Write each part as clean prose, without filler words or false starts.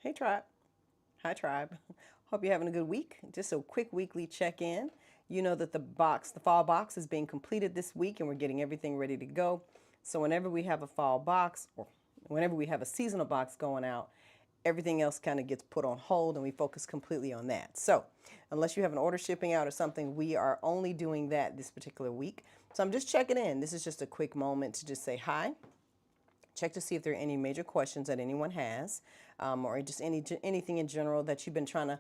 Hey, Tribe. Hi, Tribe. Hope you're having a good week. Just a quick weekly check in. You know that the fall box is being completed this week and we're getting everything ready to go. So, whenever we have a fall box or whenever we have a seasonal box going out, everything else kind of gets put on hold and we focus completely on that. So, unless you have an order shipping out or something, we are only doing that this particular week. So, I'm just checking in. This is just a quick moment to just say hi, check to see if there are any major questions that anyone has, or just anything in general that you've been trying to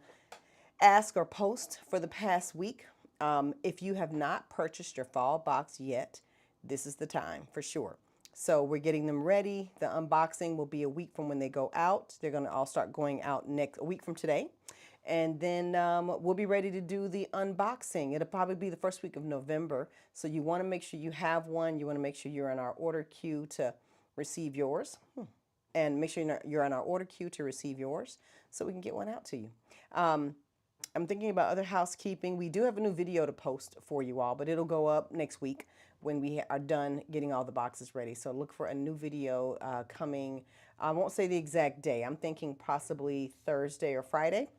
ask or post for the past week. If you have not purchased your fall box yet, this is the time for sure. So we're getting them ready. The unboxing will be a week from when they go out. They're going to all start going out a week from today. And then we'll be ready to do the unboxing. It'll probably be the first week of November. So you want to make sure you have one. You want to make sure you're in our order queue to receive yours. And make sure you're on our order queue to receive yours so we can get one out to you. I'm thinking about other housekeeping. We do have a new video to post for you all, but it'll go up next week when we are done getting all the boxes ready. So look for a new video coming. I won't say the exact day. I'm thinking possibly Thursday or Friday,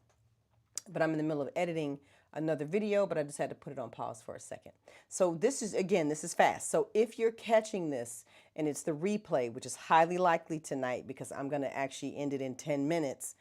but I'm in the middle of editing another video, but I just had to put it on pause for a second. So this is fast. So if you're catching this and it's the replay, which is highly likely tonight because I'm going to actually end it in 10 minutes,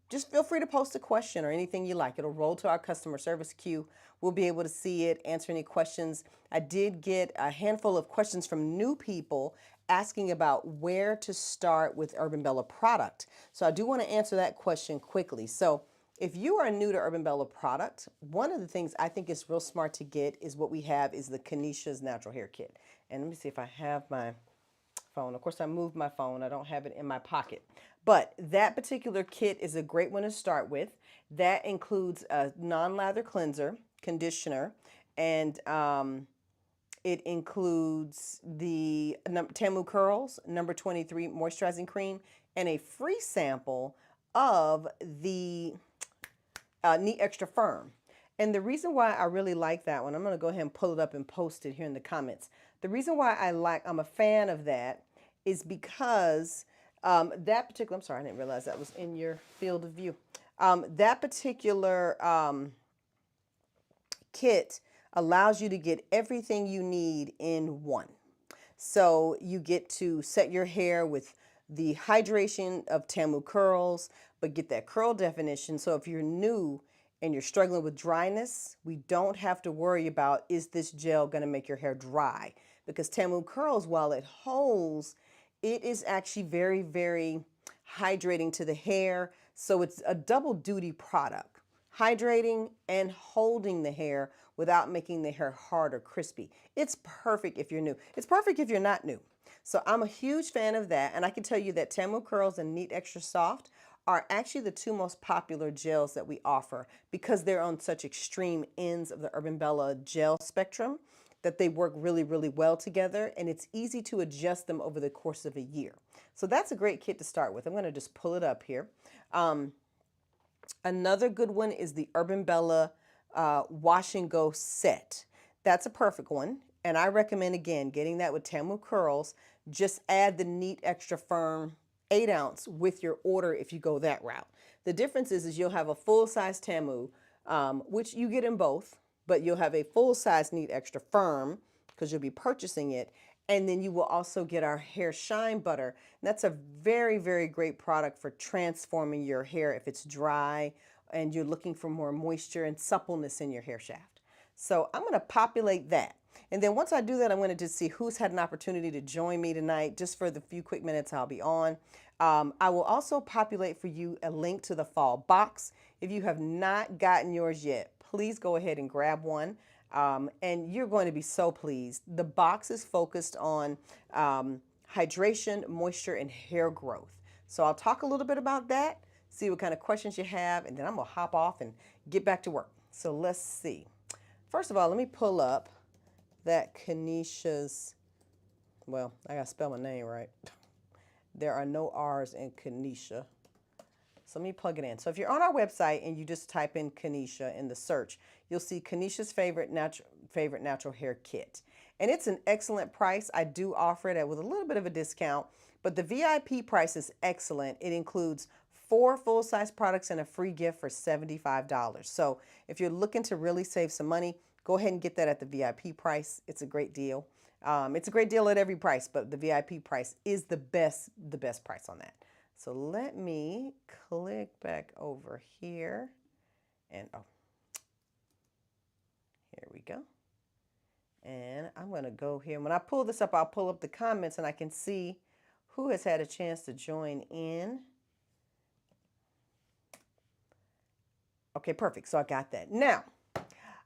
just feel free to post a question or anything you like. It'll roll to our customer service queue. We'll be able to see it, answer any questions. I did get a handful of questions from new people asking about where to start with Urban Bella product. So I do want to answer that question quickly. So if you are new to Urban Bella product, one of the things I think is real smart to get is what we have is the Kenesha's Natural Hair Kit. And let me see if I have my phone. Of course, I moved my phone. I don't have it in my pocket. But that particular kit is a great one to start with. That includes a non-lather cleanser, conditioner, and it includes the Tamu Curls number 23 moisturizing cream and a free sample of the Neat Extra Firm. And the reason why I really like that one, I'm going to go ahead and pull it up and post it here in the comments. The reason why I'm a fan of that is because that particular, I'm sorry, I didn't realize that was in your field of view. That particular kit allows you to get everything you need in one. So you get to set your hair with the hydration of Tamu Curls, but get that curl definition. So if you're new and you're struggling with dryness, we don't have to worry about, is this gel going to make your hair dry? Because Tamu Curls, while it holds, it is actually very, very hydrating to the hair. So it's a double duty product, hydrating and holding the hair without making the hair hard or crispy. It's perfect if you're new. It's perfect if you're not new. So I'm a huge fan of that. And I can tell you that Tamu Curls and Neat Extra Soft are actually the two most popular gels that we offer because they're on such extreme ends of the Urban Bella gel spectrum that they work really, really well together, and it's easy to adjust them over the course of a year. So that's a great kit to start with. I'm going to just pull it up here. Another good one is the Urban Bella Wash and Go set. That's a perfect one. And I recommend, again, getting that with Tamu Curls. Just add the Neat Extra Firm 8-ounce with your order if you go that route. The difference is you'll have a full-size Tamu, which you get in both, but you'll have a full-size Neat Extra Firm because you'll be purchasing it. And then you will also get our hair shine butter. And that's a very, very great product for transforming your hair if it's dry and you're looking for more moisture and suppleness in your hair shaft. So I'm going to populate that. And then once I do that, I'm going to just see who's had an opportunity to join me tonight just for the few quick minutes I'll be on. I will also populate for you a link to the fall box. If you have not gotten yours yet, please go ahead and grab one. And you're going to be so pleased. The box is focused on hydration, moisture, and hair growth. So I'll talk a little bit about that, see what kind of questions you have, and then I'm going to hop off and get back to work. So let's see. First of all, let me pull up that Kenesha's, well, I got to spell my name right. There are no R's in Kenesha. So let me plug it in. So if you're on our website and you just type in Kenesha in the search, you'll see Kenesha's favorite natural hair kit. And it's an excellent price. I do offer it with a little bit of a discount, but the VIP price is excellent. It includes 4 full-size products and a free gift for $75. So if you're looking to really save some money, go ahead and get that at the VIP price. It's a great deal. It's a great deal at every price, but the VIP price is the best price on that. So let me click back over here and oh, here we go. And I'm going to go here. When I pull this up, I'll pull up the comments and I can see who has had a chance to join in. Okay, perfect. So I got that. Now,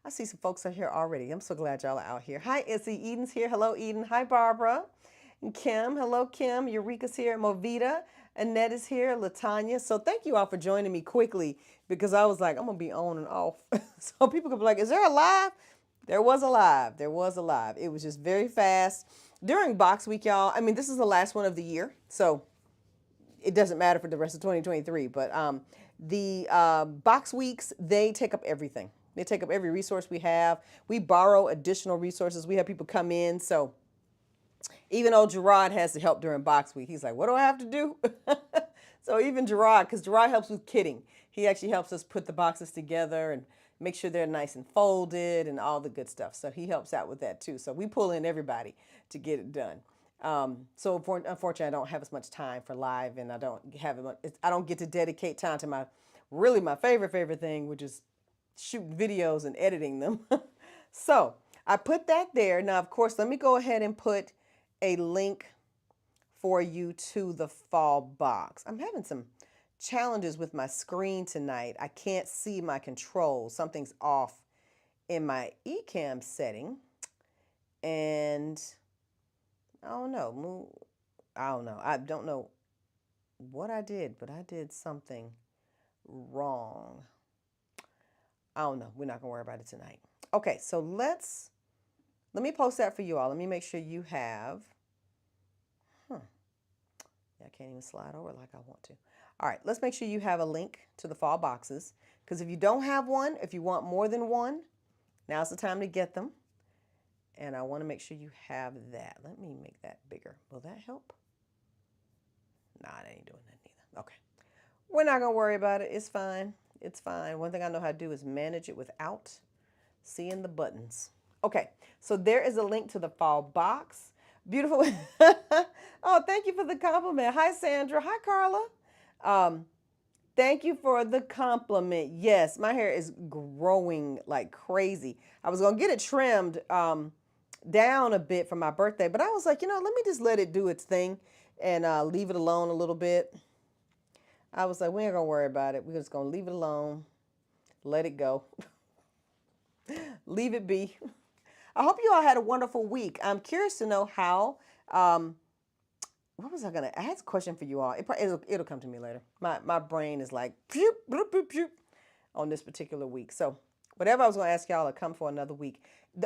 I see some folks out here already. I'm so glad y'all are out here. Hi, Izzy. Eden's here. Hello, Eden. Hi, Barbara. And Kim. Hello, Kim. Eureka's here. Movita. Annette is here. Latanya. So thank you all for joining me quickly because I was like, I'm going to be on and off. So people could be like, is there a live? There was a live. There was a live. It was just very fast. During Box Week, y'all, I mean, this is the last one of the year. So it doesn't matter for the rest of 2023. But the Box Weeks, they take up everything. They take up every resource we have. We borrow additional resources. We have people come in. So even though Gerard has to help during Box Week, he's like, what do I have to do? So even Gerard, because Gerard helps with kitting. He actually helps us put the boxes together and make sure they're nice and folded and all the good stuff. So he helps out with that too. So we pull in everybody to get it done. So unfortunately, I don't have as much time for live, and I don't get to dedicate time to my favorite thing, which is shooting videos and editing them. So I put that there. Now, of course, let me go ahead and put a link for you to the fall box. I'm having some challenges with my screen tonight. I can't see my controls. Something's off in my Ecamm setting. And I don't know. I don't know what I did, but I did something wrong. I don't know. We're not going to worry about it tonight. Okay, so let me post that for you all. Let me make sure you have. I can't even slide over like I want to. All right, let's make sure you have a link to the fall boxes. Because if you don't have one, if you want more than one, now's the time to get them. And I want to make sure you have that. Let me make that bigger. Will that help? Nah, it ain't doing that neither. Okay. We're not going to worry about it. It's fine. It's fine. One thing I know how to do is manage it without seeing the buttons. Okay, so there is a link to the fall box. Beautiful. Oh, thank you for the compliment. Hi, Sandra. Hi, Carla. Thank you for the compliment. Yes, my hair is growing like crazy. I was going to get it trimmed down a bit for my birthday, but I was like, let me just let it do its thing and leave it alone a little bit. I was like, we ain't going to worry about it. We're just going to leave it alone. Let it go. Leave it be. I hope you all had a wonderful week. I'm curious to know how, what was I going to ask a question for you all? It'll come to me later. My brain is like, pew, bloop, bloop, bloop, on this particular week. So whatever I was going to ask y'all will come for another week.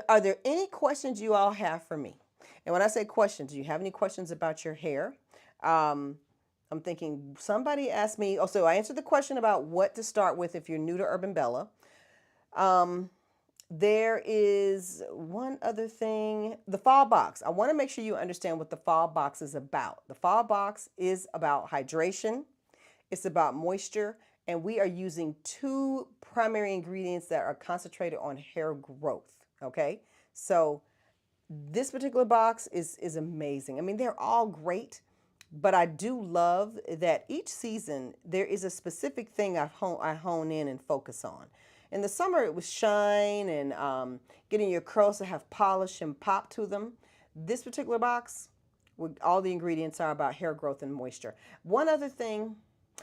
Are there any questions you all have for me? And when I say questions, do you have any questions about your hair? I'm thinking somebody asked me, so I answered the question about what to start with if you're new to Urban Bella. There is one other thing, the fall box. I want to make sure you understand what the fall box is about. The fall box is about hydration. It's about moisture. And we are using 2 primary ingredients that are concentrated on hair growth. Okay. So this particular box is amazing. I mean, they're all great, but I do love that each season there is a specific thing I hone in and focus on. In the summer, it was shine and getting your curls to have polish and pop to them. This particular box, all the ingredients are about hair growth and moisture. One other thing,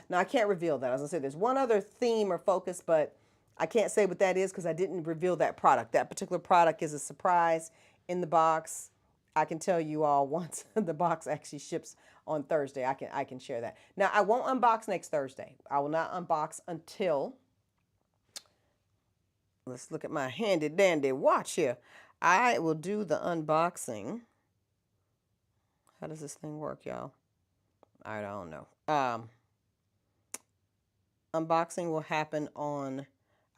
now I can't reveal that. As I said, there's one other theme or focus, but I can't say what that is because I didn't reveal that product. That particular product is a surprise in the box. I can tell you all once the box actually ships on Thursday. I can share that. Now, I won't unbox next Thursday. I will not unbox until... Let's look at my handy dandy watch here. I will do the unboxing. How does this thing work, y'all? I don't know. Unboxing will happen on,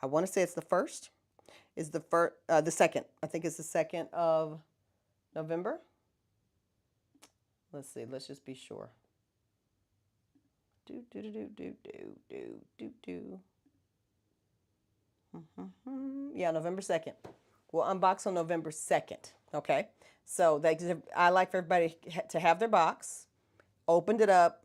I want to say it's the 1st. Is the 2nd. I think it's the 2nd of November. Let's see. Let's just be sure. Do, do, do, do, do, do, do, do. Yeah, November 2nd. We'll unbox on November 2nd. Okay. So I like for everybody to have their box, opened it up,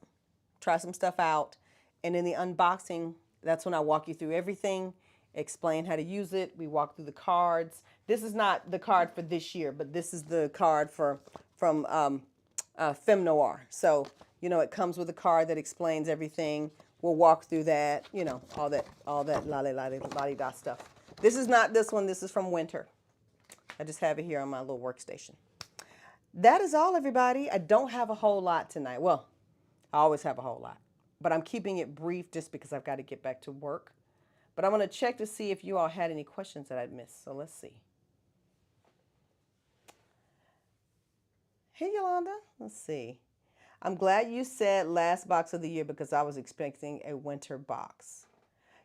try some stuff out. And in the unboxing, that's when I walk you through everything, explain how to use it. We walk through the cards. This is not the card for this year, but this is the card from Femme Noir. So, it comes with a card that explains everything. We'll walk through that, all that la-di-da stuff. This is not this one. This is from Winter. I just have it here on my little workstation. That is all, everybody. I don't have a whole lot tonight. Well, I always have a whole lot, but I'm keeping it brief just because I've got to get back to work. But I'm going to check to see if you all had any questions that I'd missed. So let's see. Hey, Yolanda. Let's see. I'm glad you said last box of the year because I was expecting a winter box.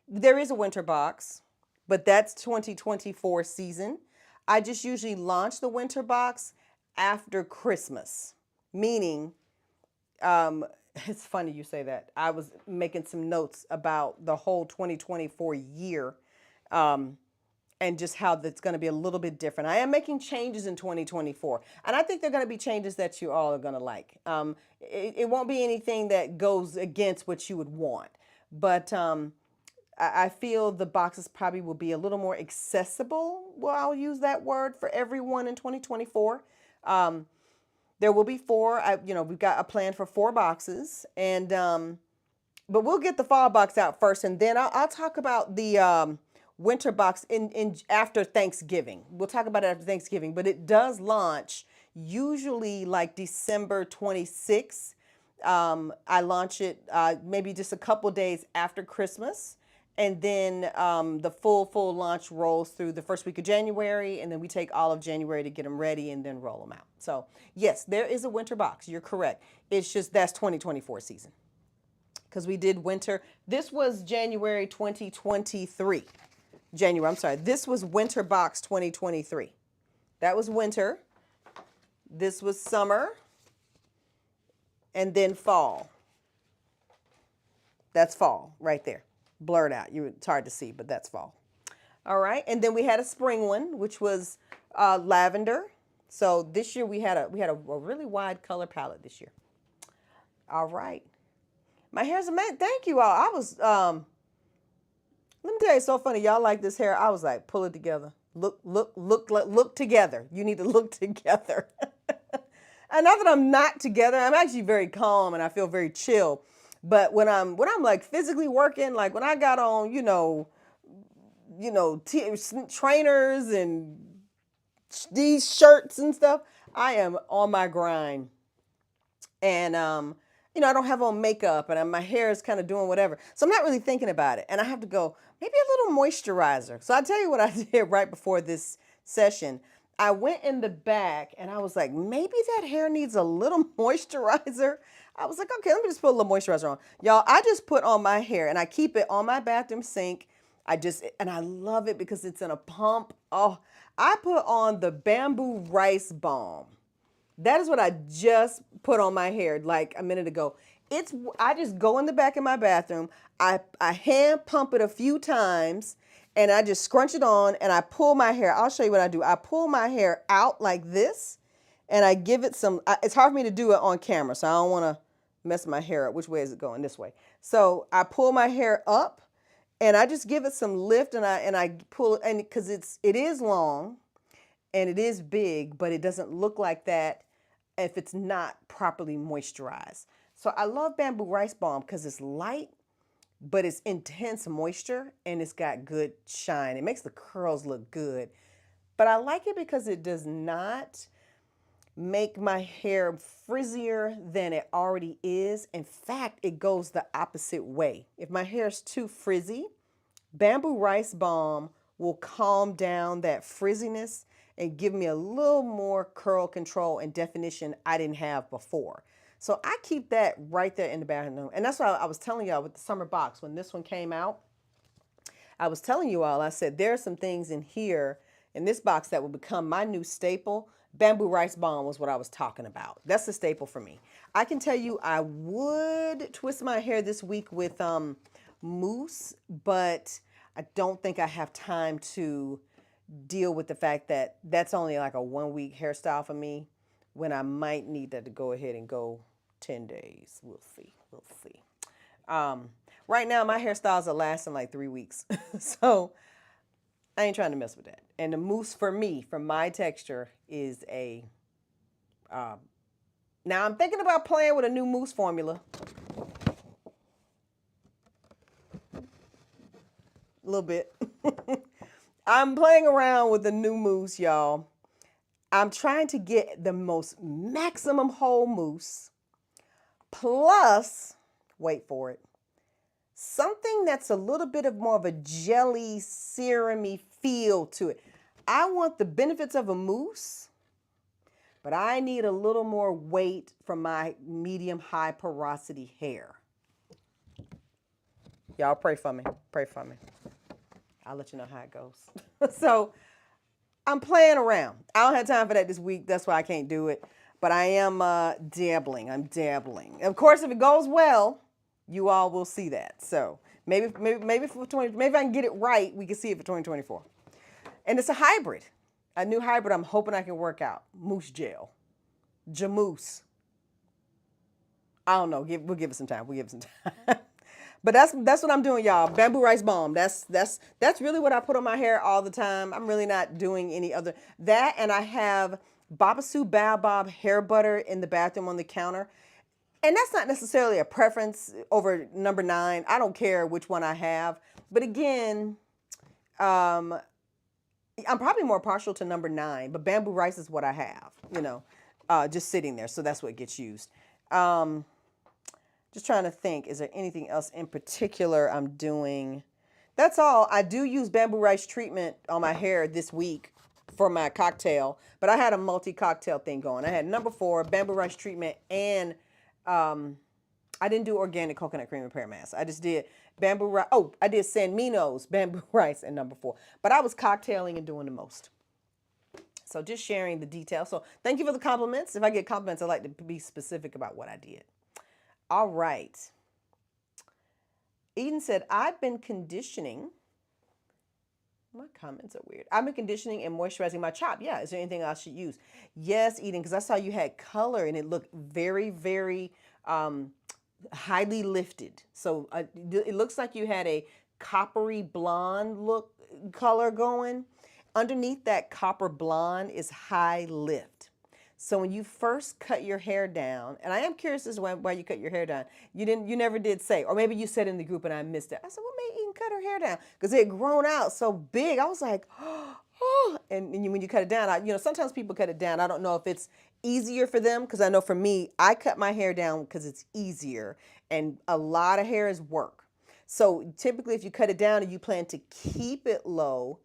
There is a winter box, but that's 2024 season. I just usually launch the winter box after Christmas, meaning, it's funny you say that. I was making some notes about the whole 2024 year, and just how that's going to be a little bit different. I am making changes in 2024, and I think they're going to be changes that you all are going to like. It won't be anything that goes against what you would want, but I feel the boxes probably will be a little more accessible. Well, I'll use that word for everyone in 2024. There will be four. We've got a plan for 4 boxes, and but we'll get the fall box out first, and then I'll talk about the winter box in after Thanksgiving. We'll talk about it after Thanksgiving, but it does launch usually like December 26th. I launch it maybe just a couple days after Christmas. And then the full launch rolls through the first week of January, and then we take all of January to get them ready and then roll them out. So yes, there is a winter box. You're correct. It's just that's 2024 season because we did winter. This was January 2023. This was winter box 2023. That was winter. This was summer. And then fall. That's fall right there. Blurred out. It's hard to see, but that's fall. All right. And then we had a spring one, which was lavender. So this year we had a really wide color palette this year. All right. My hair's amazing. Thank you all. I was let me tell you, it's so funny. Y'all like this hair. I was like, pull it together. Look together. You need to look together. And not that I'm not together, I'm actually very calm and I feel very chill. But when I'm like physically working, like when I got on, trainers and these shirts and stuff, I am on my grind. And I don't have on makeup and my hair is kind of doing whatever. So I'm not really thinking about it. And I have to go, maybe a little moisturizer. So I'll tell you what I did right before this session. I went in the back and I was like, maybe that hair needs a little moisturizer. I was like, okay, let me just put a little moisturizer on. Y'all, I just put on my hair and I keep it on my bathroom sink. And I love it because it's in a pump. Oh, I put on the Bamboo Rice Balm. That is what I just put on my hair like a minute ago. I just go in the back of my bathroom. I hand pump it a few times and I just scrunch it on and I pull my hair. I'll show you what I do. I pull my hair out like this and I give it some, it's hard for me to do it on camera, so I don't want to mess my hair up. Which way is it going? This way. So I pull my hair up and I just give it some lift and I pull it, and because it is long and it is big, but it doesn't look like that if it's not properly moisturized. So I love Bamboo Rice Balm because it's light, but it's intense moisture and it's got good shine. It makes the curls look good. But I like it because it does not make my hair frizzier than it already is. In fact, it goes the opposite way. If my hair is too frizzy, Bamboo Rice Balm will calm down that frizziness and give me a little more curl control and definition I didn't have before. So I keep that right there in the bathroom. And that's why I was telling y'all with the summer box, when this one came out, I was telling you all, I said, there are some things in here in this box that will become my new staple. Bamboo rice balm was what I was talking about. That's the staple for me. I can tell you I would twist my hair this week with mousse, but I don't think I have time to deal with the fact that that's only like a 1 week hairstyle for me when I might need that to go ahead and go 10 days. We'll see. We'll see. Right now, my hairstyles are lasting like 3 weeks. So I ain't trying to mess with that. And the mousse for me, for my texture, is a. Now I'm thinking about playing with a new mousse formula. A little bit. I'm playing around with the new mousse, y'all. I'm trying to get the most maximum whole mousse, plus, wait for it, something that's a little bit of more of a jelly, serum-y feel to it. I want the benefits of a mousse, but I need a little more weight from my medium high porosity hair. Y'all pray for me. Pray for me. I'll let you know how it goes. So I'm playing around. I don't have time for that this week. That's why I can't do it. But I am dabbling. I'm dabbling. Of course, if it goes well, you all will see that. So maybe for maybe I can get it right. We can see it for 2024. And it's a hybrid, a new hybrid. I'm hoping I can work out. Mousse gel, Jamousse. I don't know. We'll give it some time. We'll give it some time. But that's what I'm doing, y'all. Bamboo rice balm. That's really what I put on my hair all the time. I'm really not doing any other that. And I have Babassu Baobab hair butter in the bathroom on the counter. And that's not necessarily a preference over number 9. I don't care which one I have. But again, I'm probably more partial to number 9. But bamboo rice is what I have, just sitting there. So that's what gets used. Just trying to think, is there anything else in particular I'm doing? That's all. I do use bamboo rice treatment on my hair this week for my cocktail, but I had a multi-cocktail thing going. I had number 4, bamboo rice treatment, and I didn't do organic coconut cream repair mask. I just did bamboo rice. Oh, I did San Mino's bamboo rice and number 4. But I was cocktailing and doing the most. So just sharing the details. So thank you for the compliments. If I get compliments, I like to be specific about what I did. All right. Eden said, I've been conditioning. My comments are weird. I've been conditioning and moisturizing my chop. Yeah. Is there anything I should use? Yes, Eden, because I saw you had color and it looked very, very highly lifted. So it looks like you had a coppery blonde look color going. Underneath that copper blonde is high lift. So when you first cut your hair down, and I am curious as to why you cut your hair down. You never did say, or maybe you said in the group and I missed it. I said, what made Eden cut her hair down? Because it had grown out so big. I was like, oh. And when you cut it down, sometimes people cut it down. I don't know if it's easier for them, because I know for me, I cut my hair down because it's easier, and a lot of hair is work. So typically, if you cut it down and you plan to keep it low,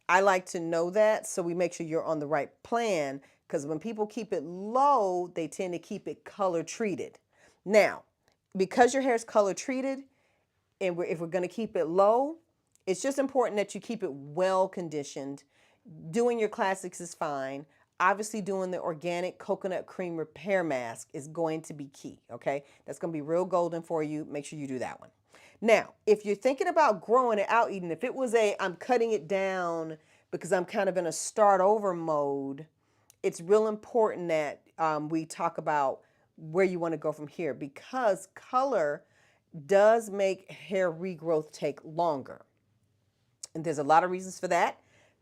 I like to know that, so we make sure you're on the right plan. Because when people keep it low, they tend to keep it color treated. Now, because your hair is color treated, and if we're going to keep it low, it's just important that you keep it well conditioned. Doing your classics is fine. Obviously, doing the organic coconut cream repair mask is going to be key, okay? That's going to be real golden for you. Make sure you do that one. Now, if you're thinking about growing it out, Eden, if it was I'm cutting it down because I'm kind of in a start over mode, it's real important that we talk about where you want to go from here, because color does make hair regrowth take longer. And there's a lot of reasons for that.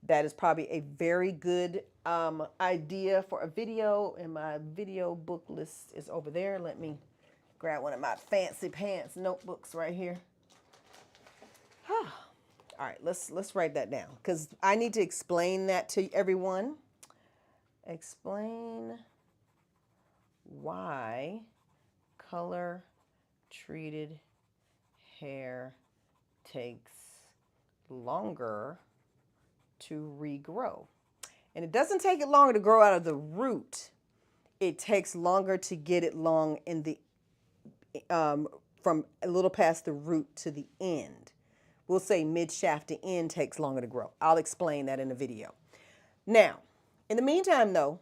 That is probably a very good idea for a video, and my video book list is over there. Let me grab one of my fancy pants notebooks right here. All right, let's write that down, because I need to explain that to everyone. Explain why color treated hair takes longer to regrow. And it doesn't take it longer to grow out of the root. It takes longer to get it long in the from a little past the root to the end. We'll say mid shaft to end takes longer to grow. I'll explain that in a video. Now, in the meantime, though,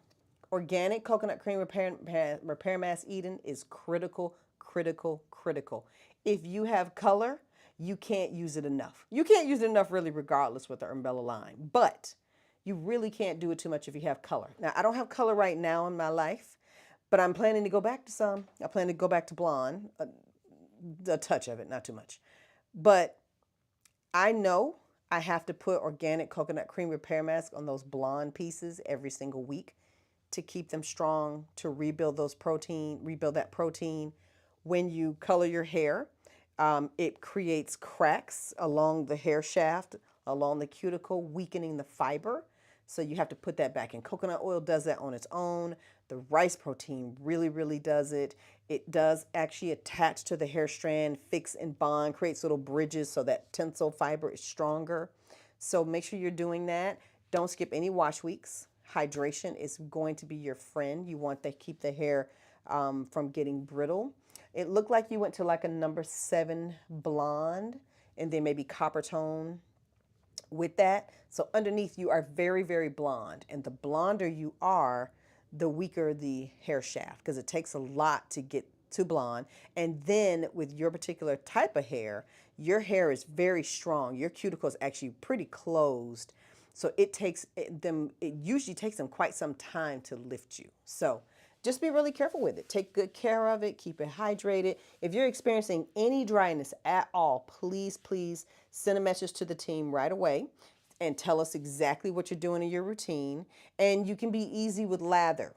Organic coconut cream repair mask, Eden, is critical, critical, critical. If you have color, you can't use it enough. You can't use it enough really regardless with the Umbella line, but you really can't do it too much if you have color. Now, I don't have color right now in my life, but I'm planning to go back to some. I plan to go back to blonde, a touch of it, not too much. But I know I have to put organic coconut cream repair mask on those blonde pieces every single week to keep them strong, to rebuild that protein. When you color your hair, it creates cracks along the hair shaft, along the cuticle, weakening the fiber. So you have to put that back in. Coconut oil does that on its own. The rice protein really, really does it. It does actually attach to the hair strand, fix and bond, creates little bridges so that tensile fiber is stronger. So make sure you're doing that. Don't skip any wash weeks. Hydration is going to be your friend. You want to keep the hair from getting brittle. It looked like you went to like a number 7 blonde and then maybe copper tone with that. So underneath you are very, very blonde. And the blonder you are, the weaker the hair shaft, because it takes a lot to get to blonde. And then with your particular type of hair, your hair is very strong. Your cuticle is actually pretty closed. So it usually takes them quite some time to lift you. So just be really careful with it. Take good care of it. Keep it hydrated. If you're experiencing any dryness at all, please, please send a message to the team right away and tell us exactly what you're doing in your routine. And you can be easy with lather.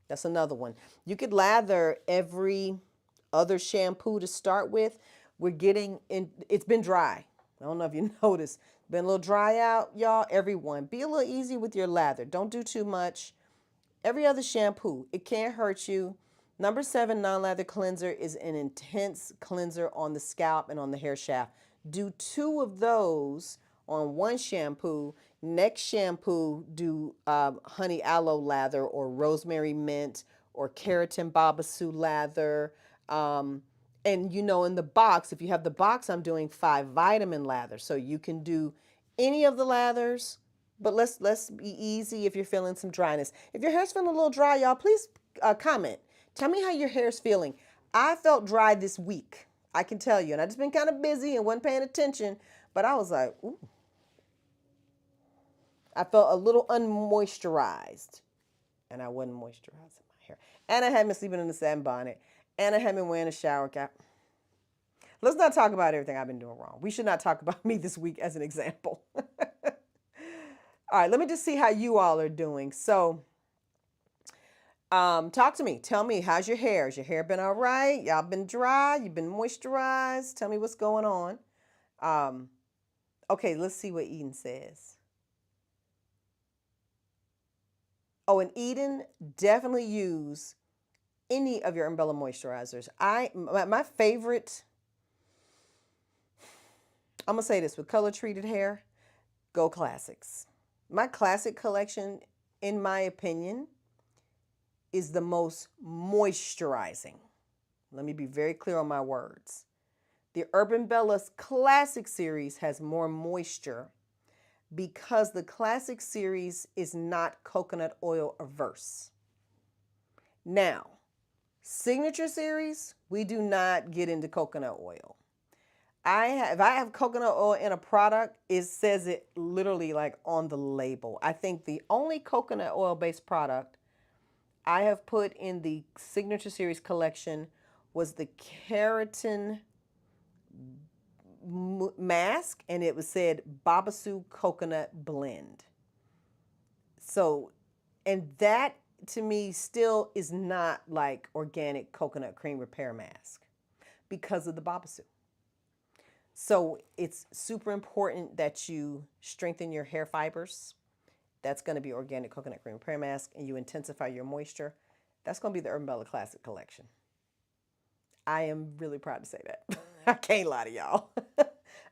That's another one. You could lather every other shampoo to start with. It's been dry. I don't know if you noticed. Been a little dry out, y'all. Everyone, be a little easy with your lather. Don't do too much. Every other shampoo, it can't hurt you. Number 7 non-lather cleanser is an intense cleanser on the scalp and on the hair shaft. Do 2 of those on one shampoo. Next shampoo, do honey aloe lather or rosemary mint or keratin babassu lather. And in the box, if you have the box, I'm doing 5 vitamin lather. So you can do any of the lathers, but let's be easy if you're feeling some dryness. If your hair's feeling a little dry, y'all, please comment. Tell me how your hair's feeling. I felt dry this week. I can tell you. And I just been kind of busy and wasn't paying attention. But I was like, ooh. I felt a little unmoisturized. And I wasn't moisturizing my hair. And I had been sleeping in the satin bonnet. And I had been wearing a shower cap. Let's not talk about everything I've been doing wrong. We should not talk about me this week as an example. All right, let me just see how you all are doing. So, talk to me. Tell me, how's your hair? Has your hair been all right? Y'all been dry? You've been moisturized? Tell me what's going on. Okay, let's see what Eden says. Oh, and Eden, definitely use any of your Umbella moisturizers. My favorite, I'm going to say this, with color treated hair, go classics. My classic collection, in my opinion, is the most moisturizing. Let me be very clear on my words. The Urban Bella's Classic Series has more moisture because the Classic Series is not coconut oil averse. Now, Signature Series, we do not get into coconut oil. If I have coconut oil in a product, it says it literally like on the label. I think the only coconut oil based product I have put in the Signature Series collection was the keratin mask, and it was said Babassu coconut blend. So, and that to me still is not like organic coconut cream repair mask because of the Babassu. So it's super important that you strengthen your hair fibers. That's going to be organic coconut cream repair mask, and you intensify your moisture. That's going to be the Urban Bella Classic collection. I am really proud to say that. I can't lie to y'all.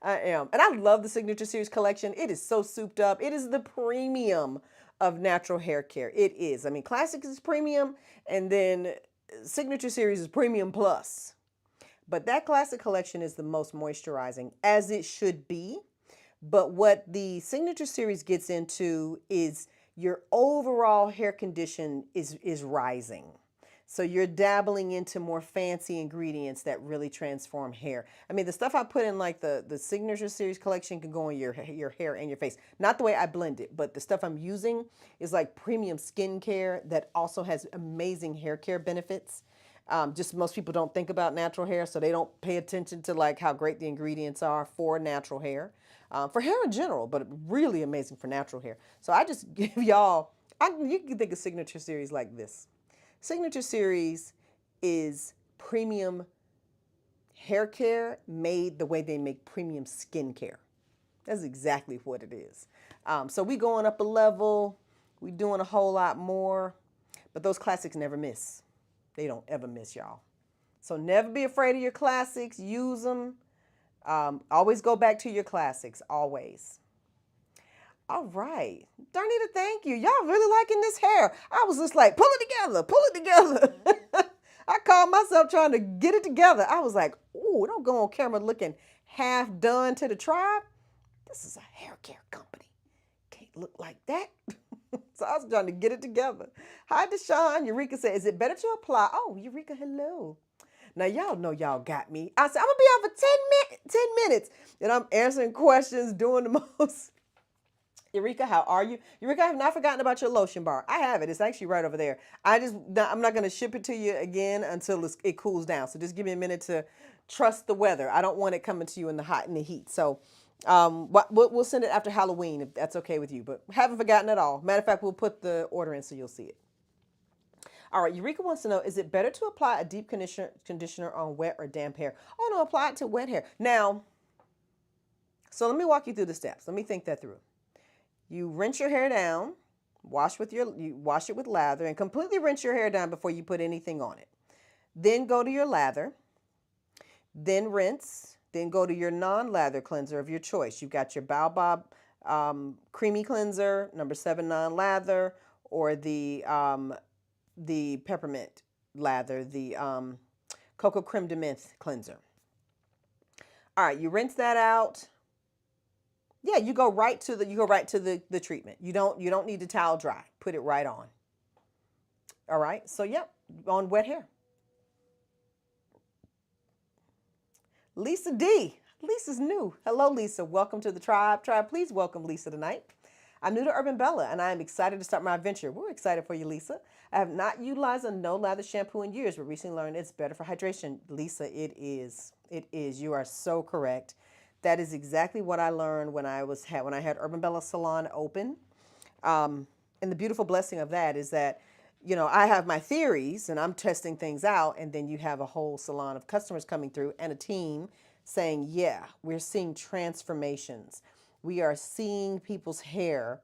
I am. And I love the Signature Series collection. It is so souped up. It is the premium of natural hair care. It is. I mean, Classic is premium, and then Signature Series is premium plus. But that Classic collection is the most moisturizing, as it should be. But what the Signature Series gets into is your overall hair condition is rising. So you're dabbling into more fancy ingredients that really transform hair. I mean, the stuff I put in like the Signature Series collection can go on your hair and your face. Not the way I blend it, but the stuff I'm using is like premium skincare that also has amazing hair care benefits. Just most people don't think about natural hair, so they don't pay attention to like how great the ingredients are for natural hair, for hair in general, but really amazing for natural hair. So I just give y'all, you can think of Signature Series like this. Signature Series is premium hair care made the way they make premium skincare. That's exactly what it is. So we going up a level. We doing a whole lot more. But those classics never miss. They don't ever miss, y'all. So never be afraid of your classics. Use them. Always go back to your classics. Always. All right. Darnita, thank you. Y'all really liking this hair. I was just like, pull it together, pull it together. I called myself trying to get it together. I was like, ooh, don't go on camera looking half done to the tribe. This is a hair care company. Can't look like that. So I was trying to get it together. Hi, Deshaun. Eureka said, is it better to apply? Oh, Eureka, hello. Now, y'all know y'all got me. I said, I'm going to be on for 10 minutes. And I'm answering questions, doing the most. Eureka, how are you? Eureka, I have not forgotten about your lotion bar. I have it. It's actually right over there. I'm not going to ship it to you again until it cools down. So just give me a minute to trust the weather. I don't want it coming to you in the hot and the heat. So we'll send it after Halloween if that's okay with you. But haven't forgotten at all. Matter of fact, we'll put the order in so you'll see it. All right, Eureka wants to know, is it better to apply a deep conditioner on wet or damp hair? Oh, no, apply it to wet hair. Now, so let me walk you through the steps. Let me think that through. You rinse your hair down, you wash it with lather, and completely rinse your hair down before you put anything on it. Then go to your lather, then rinse, then go to your non-lather cleanser of your choice. You've got your Baobab creamy cleanser, number 7 non-lather, or the peppermint lather, the cocoa creme de menthe cleanser. All right, you rinse that out. Yeah, you go right to the treatment. You don't need the towel dry. Put it right on. All right. So yep, on wet hair. Lisa D. Lisa's new. Hello, Lisa. Welcome to the tribe. Tribe, please welcome Lisa tonight. I'm new to Urban Bella, and I am excited to start my adventure. We're excited for you, Lisa. I have not utilized a no-lather shampoo in years, but recently learned it's better for hydration. Lisa, it is. It is. You are so correct. That is exactly what I learned when I had Urban Bella Salon open. And the beautiful blessing of that is that, I have my theories and I'm testing things out, and then you have a whole salon of customers coming through and a team saying, yeah, we're seeing transformations. We are seeing people's hair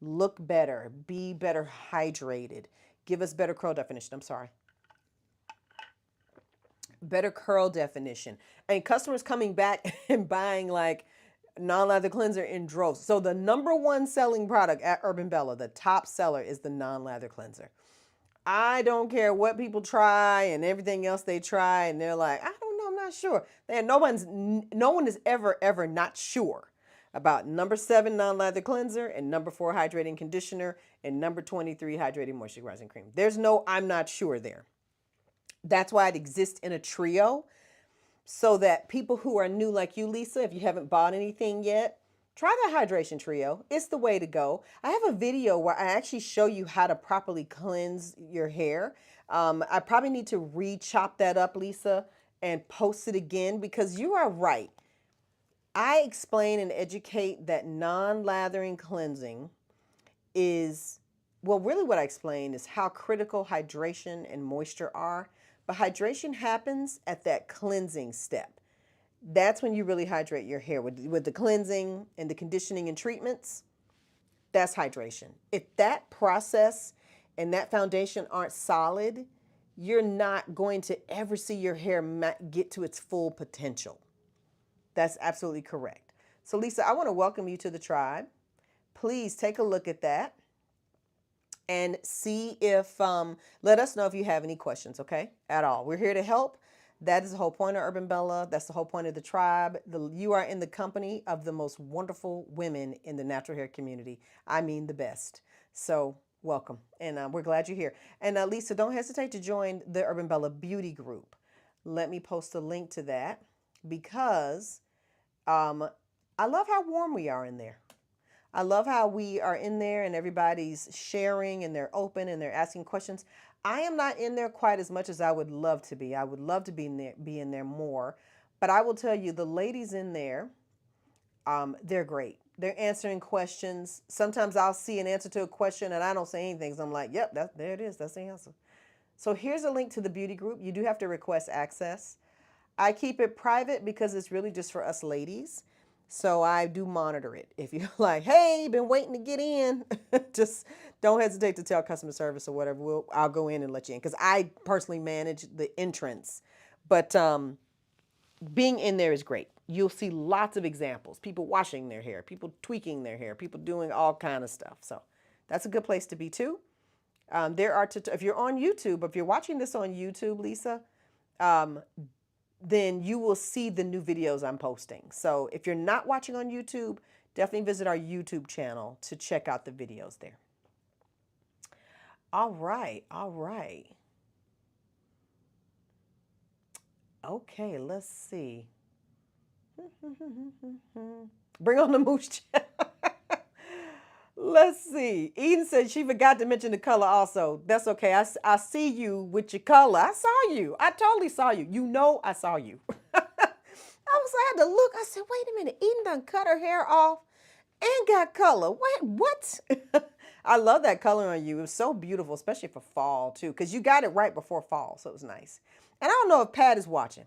look better, be better hydrated, give us better curl definition. I'm sorry. Better curl definition. And customers coming back and buying like non-lather cleanser in droves. So the number one selling product at Urban Bella, the top seller, is the non-lather cleanser. I don't care what people try and everything else they try, and they're like, I don't know, I'm not sure. No one is ever not sure about number 7 non-lather cleanser and number 4 hydrating conditioner and number 23 hydrating moisturizing cream. There's no I'm not sure there. That's why it exists in a trio, so that people who are new like you, Lisa, if you haven't bought anything yet, try the hydration trio. It's the way to go. I have a video where I actually show you how to properly cleanse your hair. I probably need to re-chop that up, Lisa, and post it again, because you are right. I explain and educate that non-lathering cleansing is, well, really what I explain is how critical hydration and moisture are. But hydration happens at that cleansing step. That's when you really hydrate your hair with the cleansing and the conditioning and treatments. That's hydration. If that process and that foundation aren't solid, you're not going to ever see your hair get to its full potential. That's absolutely correct. So Lisa, I want to welcome you to the tribe. Please take a look at that and see if, let us know if you have any questions, okay, at all. We're here to help. That is the whole point of Urban Bella. That's the whole point of the tribe. You are in the company of the most wonderful women in the natural hair community. I mean the best. So welcome, and we're glad you're here. And Lisa, don't hesitate to join the Urban Bella Beauty Group. Let me post a link to that because um, I love how warm we are in there. I love how we are in there and everybody's sharing and they're open and they're asking questions. I am not in there quite as much as I would love to be. I would love to be in there more. But I will tell you, the ladies in there, they're great. They're answering questions. Sometimes I'll see an answer to a question and I don't say anything. So I'm like, yep, there it is. That's the answer. So here's a link to the beauty group. You do have to request access. I keep it private because it's really just for us ladies. So I do monitor it. If you're like, hey, been waiting to get in, just don't hesitate to tell customer service or whatever. I'll go in and let you in because I personally manage the entrance. But being in there is great. You'll see lots of examples. People washing their hair, people tweaking their hair, people doing all kind of stuff. So that's a good place to be too. There are, if you're on YouTube, if you're watching this on YouTube, Lisa, um, then you will see the new videos I'm posting. So if you're not watching on YouTube, definitely visit our YouTube channel to check out the videos there. All right, all right. Okay, let's see. Bring on the moose. Let's see. Eden said she forgot to mention the color also. That's okay. I see you with your color. I saw you. I totally saw you. You know I saw you. I had to look. I said, wait a minute. Eden done cut her hair off and got color. What? I love that color on you. It was so beautiful, especially for fall too, because you got it right before fall, so it was nice. And I don't know if Pat is watching.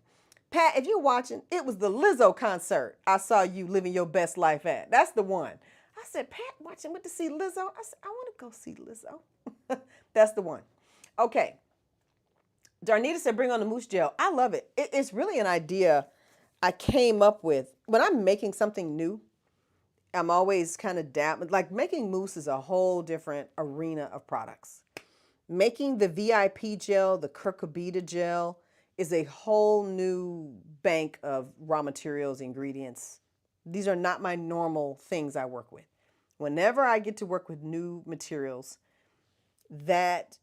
Pat, if you're watching, it was the Lizzo concert I saw you living your best life at. That's the one. I said, Pat, watching with to see Lizzo. I said, I want to go see Lizzo. That's the one. Okay. Darnita said, bring on the mousse gel. I love it. It's really an idea I came up with. When I'm making something new, I'm always kind of like making mousse is a whole different arena of products. Making the VIP gel, the Curcubita gel, is a whole new bank of raw materials, ingredients. These are not my normal things I work with. Whenever I get to work with new materials, that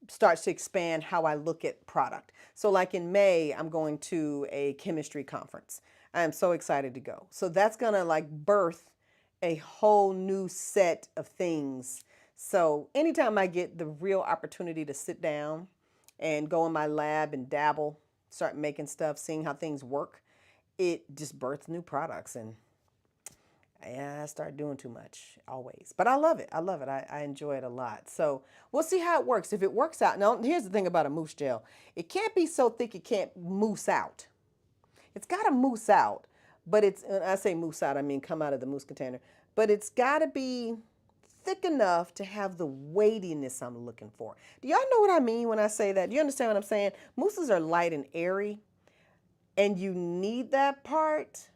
starts to expand how I look at product. So like in May, I'm going to a chemistry conference. I am so excited to go. So that's gonna like birth a whole new set of things. So anytime I get the real opportunity to sit down and go in my lab and dabble, start making stuff, seeing how things work, it just births new products. And I start doing too much always. But I love it. I love it. I enjoy it a lot. So we'll see how it works. If it works out. Now, here's the thing about a mousse gel. It can't be so thick it can't mousse out. It's got to mousse out. But when I say mousse out, I mean come out of the mousse container. But it's got to be thick enough to have the weightiness I'm looking for. Do y'all know what I mean when I say that? Do you understand what I'm saying? Mousses are light and airy. And you need that part.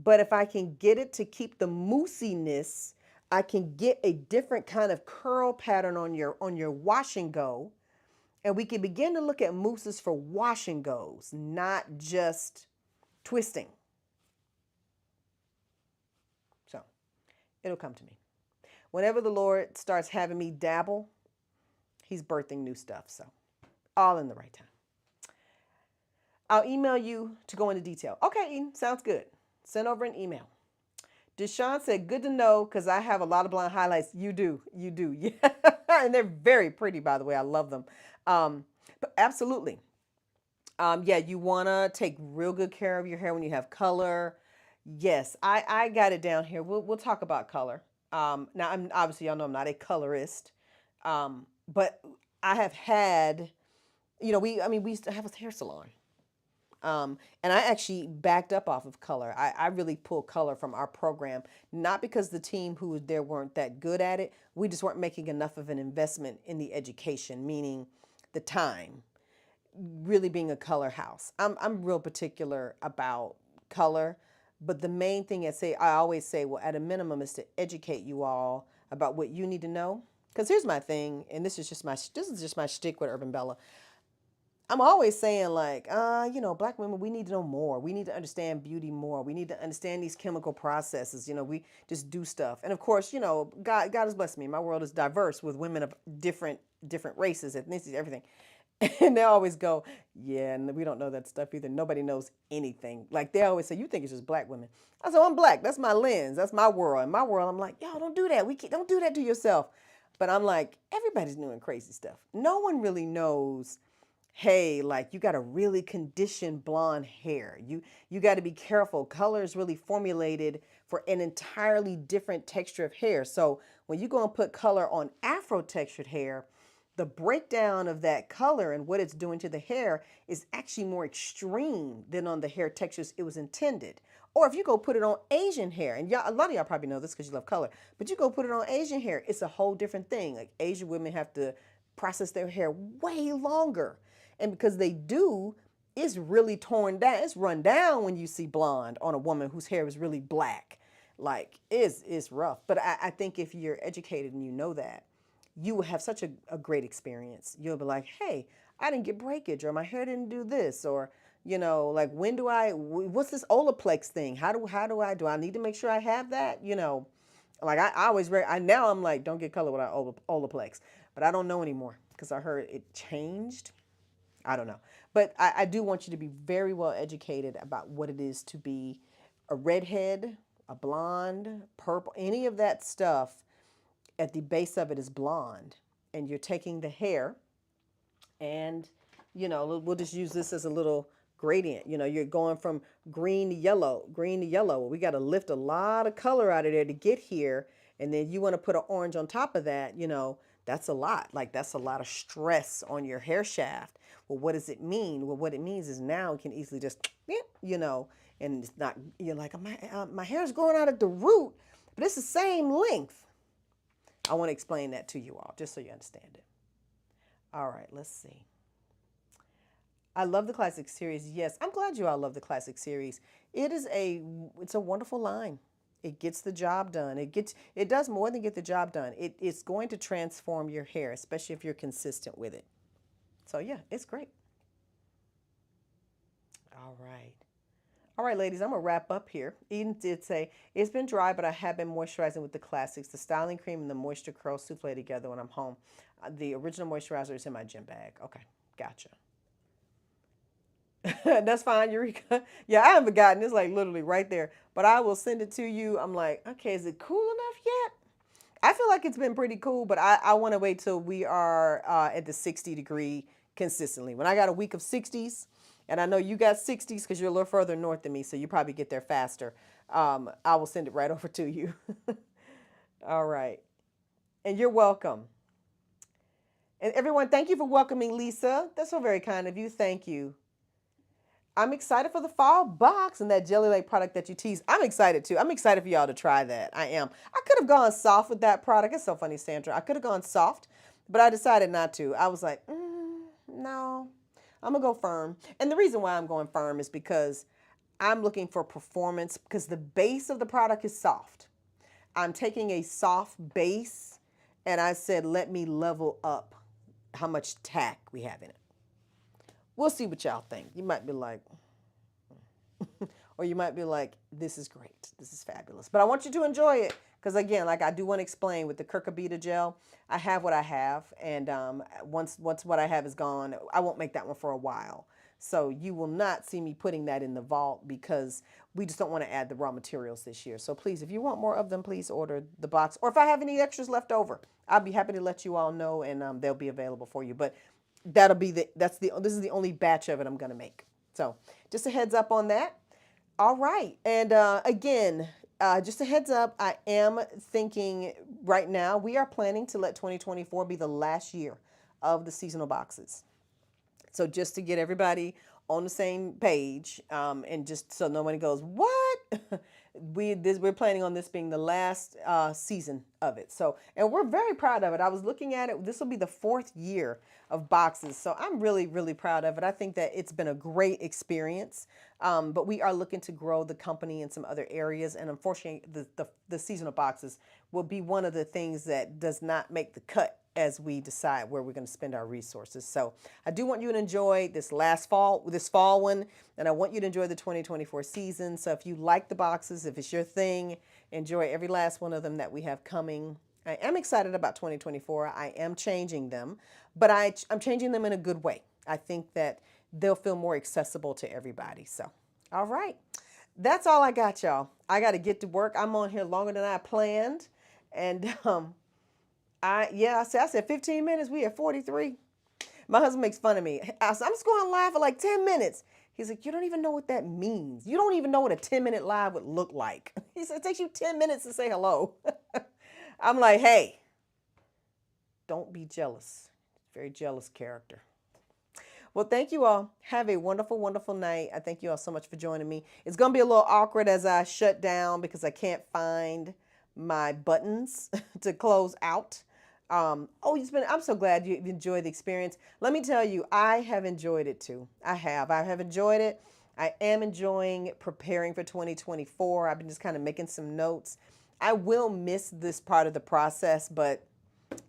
But if I can get it to keep the moussiness, I can get a different kind of curl pattern on your wash and go. And we can begin to look at mousses for wash and goes, not just twisting. So it'll come to me. Whenever the Lord starts having me dabble, he's birthing new stuff. So all in the right time. I'll email you to go into detail. Okay, Eden, sounds good. Send over an email. Deshaun said, good to know because I have a lot of blonde highlights. You do. Yeah. And they're very pretty, by the way. I love them. But absolutely. Yeah, you want to take real good care of your hair when you have color. Yes, I got it down here. We'll talk about color. Now, obviously, y'all know I'm not a colorist. But I have had, we used to have a hair salon. And I actually backed up off of color. I really pulled color from our program, not because the team who was there weren't that good at it. We just weren't making enough of an investment in the education, meaning the time, really being a color house. I'm real particular about color, but the main thing I always say, well, at a minimum is to educate you all about what you need to know. Because here's my thing, and this is just my shtick with Urban Bella. I'm always saying like, black women, we need to know more. We need to understand beauty more. We need to understand these chemical processes. We just do stuff. And of course, God has blessed me. My world is diverse with women of different races, ethnicities, everything. And they always go, yeah, and we don't know that stuff either. Nobody knows anything. Like they always say, you think it's just black women. I said, I'm black. That's my lens. That's my world. In my world, I'm like, yo, don't do that. Don't do that to yourself. But I'm like, everybody's doing crazy stuff. No one really knows, hey, like you got to really condition blonde hair. You got to be careful. Color is really formulated for an entirely different texture of hair. So when you go and put color on afro textured hair, the breakdown of that color and what it's doing to the hair is actually more extreme than on the hair textures it was intended. Or if you go put it on Asian hair, and y'all, a lot of y'all probably know this because you love color, but you go put it on Asian hair, it's a whole different thing. Like Asian women have to process their hair way longer. And because they do, it's really torn down. It's run down when you see blonde on a woman whose hair is really black. Like it's rough. But I think if you're educated and you know that, you will have such a great experience. You'll be like, hey, I didn't get breakage, or my hair didn't do this, or like what's this Olaplex thing? Do I need to make sure I have that? Like I always, now I'm like, don't get color without Olaplex, but I don't know anymore because I heard it changed. I don't know. But I do want you to be very well educated about what it is to be a redhead, a blonde, purple, any of that stuff. At the base of it is blonde. And you're taking the hair and, we'll just use this as a little gradient. You're going from green to yellow, green to yellow. We got to lift a lot of color out of there to get here. And then you want to put an orange on top of that, that's a lot. Like that's a lot of stress on your hair shaft. Well, what does it mean? Well, what it means is now it can easily just, and it's not, you're like, my hair is growing out at the root, but it's the same length. I want to explain that to you all, just so you understand it. All right, let's see. I love the classic series. Yes, I'm glad you all love the classic series. It's a wonderful line. It gets the job done. It does more than get the job done. It's going to transform your hair, especially if you're consistent with it. So yeah, it's great. All right. All right, ladies, I'm going to wrap up here. Eden did say, it's been dry, but I have been moisturizing with the classics, the styling cream and the moisture curl souffle together when I'm home. The original moisturizer is in my gym bag. Okay, gotcha. That's fine, Eureka. Yeah, I haven't forgotten. It's like literally right there. But I will send it to you. I'm like, okay, is it cool enough yet? I feel like it's been pretty cool, but I want to wait till we are at the 60-degree consistently. When I got a week of 60s, and I know you got 60s because you're a little further north than me, so you probably get there faster. I will send it right over to you. All right. And you're welcome. And everyone, thank you for welcoming Lisa. That's so very kind of you. Thank you. I'm excited for the fall box and that Jelly Lake product that you teased. I'm excited too. I'm excited for y'all to try that. I am. I could have gone soft with that product. It's so funny, Sandra. I could have gone soft, but I decided not to. I was like, no, I'm going to go firm. And the reason why I'm going firm is because I'm looking for performance because the base of the product is soft. I'm taking a soft base and I said, let me level up how much tack we have in it. We'll see what y'all think. You might be like, or you might be like, this is great. This is fabulous. But I want you to enjoy it. Because again, like I do want to explain with the Curcubita gel, I have what I have. And once what I have is gone, I won't make that one for a while. So you will not see me putting that in the vault because we just don't want to add the raw materials this year. So please, if you want more of them, please order the box. Or if I have any extras left over, I'll be happy to let you all know and they'll be available for you. But this is the only batch of it I'm going to make. So just a heads up on that. All right. And again, just a heads up, I am thinking right now, we are planning to let 2024 be the last year of the seasonal boxes. So just to get everybody on the same page and just so nobody goes, what? We're planning on this being the last season of it. So, and we're very proud of it. I was looking at it. This will be the 4th year of boxes. So I'm really, really proud of it. I think that it's been a great experience. But we are looking to grow the company in some other areas. And unfortunately, the seasonal boxes will be one of the things that does not make the cut as we decide where we're going to spend our resources. So I do want you to enjoy this fall one, and I want you to enjoy the 2024 season. So if you like the boxes, if it's your thing, enjoy every last one of them that we have coming. I am excited about 2024. I am changing them, but I'm changing them in a good way. I think that they'll feel more accessible to everybody. So, all right. That's all I got, y'all. I got to get to work. I'm on here longer than I planned. And I said 15 minutes. We at 43. My husband makes fun of me. I said, I'm just going live for like 10 minutes. He's like, you don't even know what that means. You don't even know what a 10-minute live would look like. He said, it takes you 10 minutes to say hello. I'm like, hey, don't be jealous. Very jealous character. Well, thank you all. Have a wonderful, wonderful night. I thank you all so much for joining me. It's going to be a little awkward as I shut down because I can't find my buttons to close out. I'm so glad you enjoyed the experience. Let me tell you, I have enjoyed it too. I have enjoyed it. I am enjoying preparing for 2024. I've been just kind of making some notes. I will miss this part of the process, but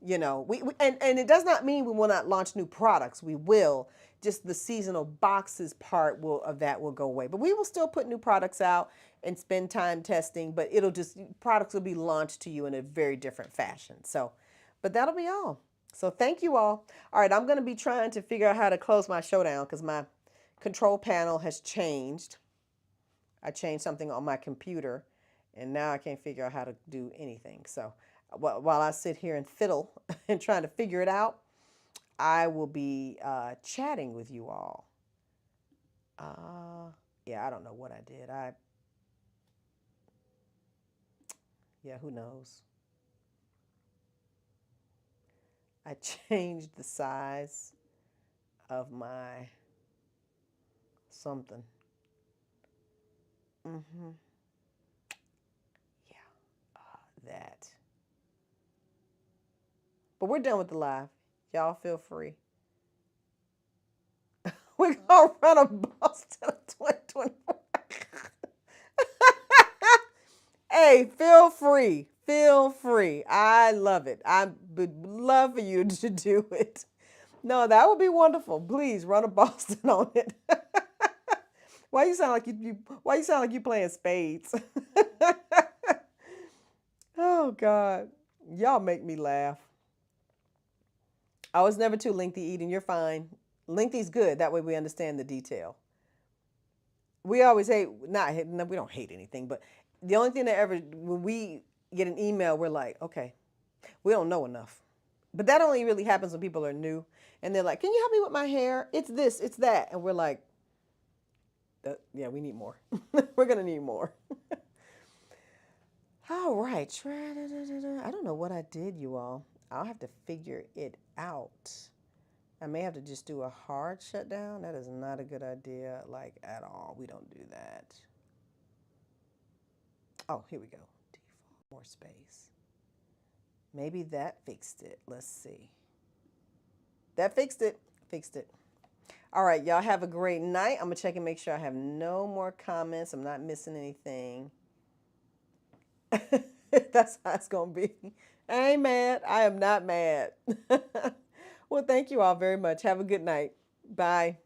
and it does not mean we will not launch new products. We will. Just the seasonal boxes part of that will go away. But we will still put new products out and spend time testing, but products will be launched to you in a very different fashion. So, but that'll be all. So thank you all. All right, I'm going to be trying to figure out how to close my show down because my control panel has changed. I changed something on my computer, and now I can't figure out how to do anything. So while I sit here and fiddle and trying to figure it out, I will be chatting with you all. Yeah, I don't know what I did. Yeah, who knows? I changed the size of my something. Yeah, that. But we're done with the live. Y'all feel free. We're going to run a Boston of 2024. Hey, feel free. Feel free. I love it. I would love for you to do it. No, that would be wonderful. Please run a Boston on it. Why you sound like you playing spades? Oh God. Y'all make me laugh. I was never too lengthy, Eden. You're fine. Lengthy's good. That way we understand the detail. We always hate, no, we don't hate anything, but the only thing when we get an email, we're like, okay, we don't know enough. But that only really happens when people are new and they're like, can you help me with my hair? It's this, it's that. And we're like, yeah, we need more. We're going to need more. All right. I don't know what I did, you all. I'll have to figure it out. I may have to just do a hard shutdown. That is not a good idea, like at all. We don't do that. Oh, here we go. Default, more space. Maybe that fixed it. Let's see. That fixed it. Fixed it. All right, y'all have a great night. I'm going to check and make sure I have no more comments. I'm not missing anything. That's how it's going to be. I ain't mad. I am not mad. Well, thank you all very much. Have a good night. Bye.